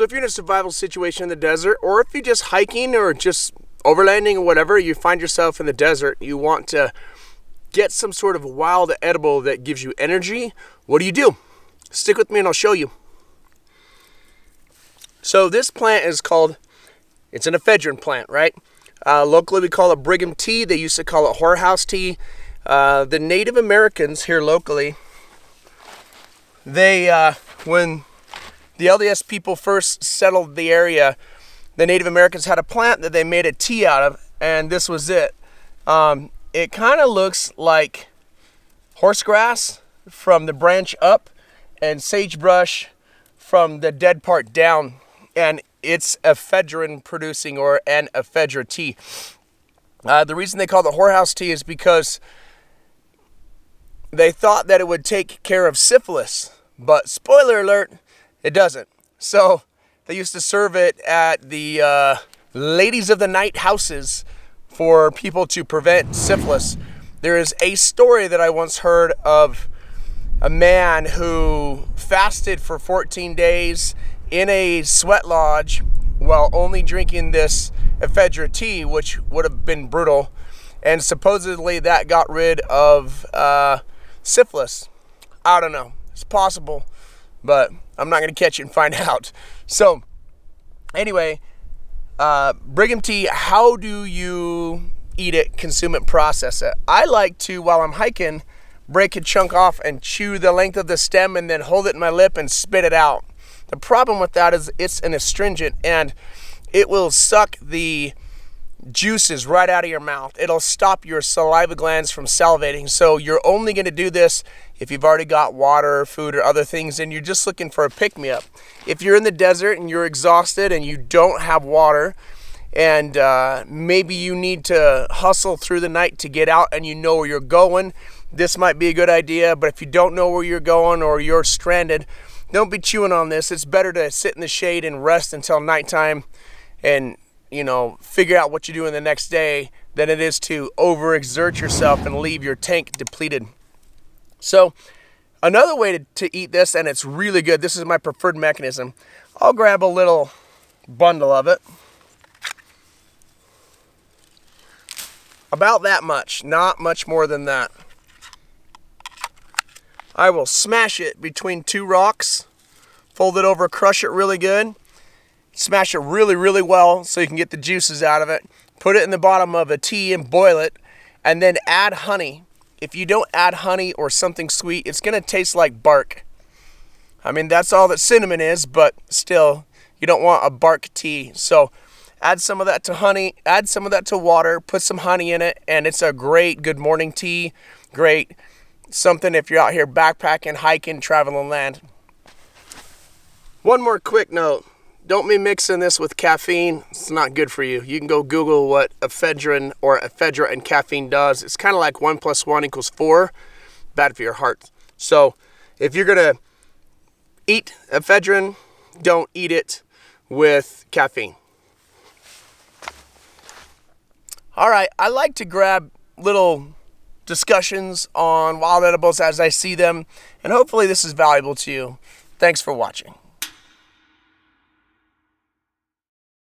So if you're in a survival situation in the desert, or if you're just hiking or just overlanding or whatever, you find yourself in the desert, you want to get some sort of wild edible that gives you energy, what do? Stick with me and I'll show you. So this plant is called, it's an ephedrine plant, right? Locally we call it Brigham tea. They used to call it whorehouse tea. The Native Americans here locally, when the LDS people first settled the area, the Native Americans had a plant that they made a tea out of, and this was it. It kind of looks like horsegrass from the branch up and sagebrush from the dead part down, and it's ephedrine producing, or an ephedra tea. The reason they call it whorehouse tea is because they thought that it would take care of syphilis, but spoiler alert, it doesn't. So they used to serve it at the ladies of the night houses for people to prevent syphilis. There is a story that I once heard of a man who fasted for 14 days in a sweat lodge while only drinking this ephedra tea, which would have been brutal, and supposedly that got rid of syphilis. I don't know. It's possible, but I'm not going to catch it and find out. So anyway, Brigham tea, how do you eat it, consume it, process it? I like to, while I'm hiking, break a chunk off and chew the length of the stem and then hold it in my lip and spit it out. The problem with that is it's an astringent and it will suck the juices right out of your mouth. It'll stop your saliva glands from salivating. So you're only going to do this if you've already got water, food, or other things, and you're just looking for a pick-me-up. If you're in the desert and you're exhausted and you don't have water, and maybe you need to hustle through the night to get out and you know where you're going, this might be a good idea. But if you don't know where you're going or you're stranded, don't be chewing on this. It's better to sit in the shade and rest until nighttime and, you know, figure out what you're doing the next day than it is to overexert yourself and leave your tank depleted. So another way to eat this, and it's really good, this is my preferred mechanism. I'll grab a little bundle of it. About that much, not much more than that. I will smash it between two rocks, fold it over, crush it really good, smash it really, really well so you can get the juices out of it. Put it in the bottom of a tea and boil it, and then add honey. If you don't add honey or something sweet, it's going to taste like bark. I mean, that's all that cinnamon is, but still, you don't want a bark tea. So add some of that to honey, add some of that to water, put some honey in it, and it's a great good morning tea. Great something if you're out here backpacking, hiking, traveling land. One more quick note. Don't be mixing this with caffeine. It's not good for you. You can go Google what ephedrine or ephedra and caffeine does. It's kind of like 1 + 1 = 4. Bad for your heart. So if you're going to eat ephedrine, don't eat it with caffeine. All right, I like to grab little discussions on wild edibles as I see them, and hopefully this is valuable to you. Thanks for watching.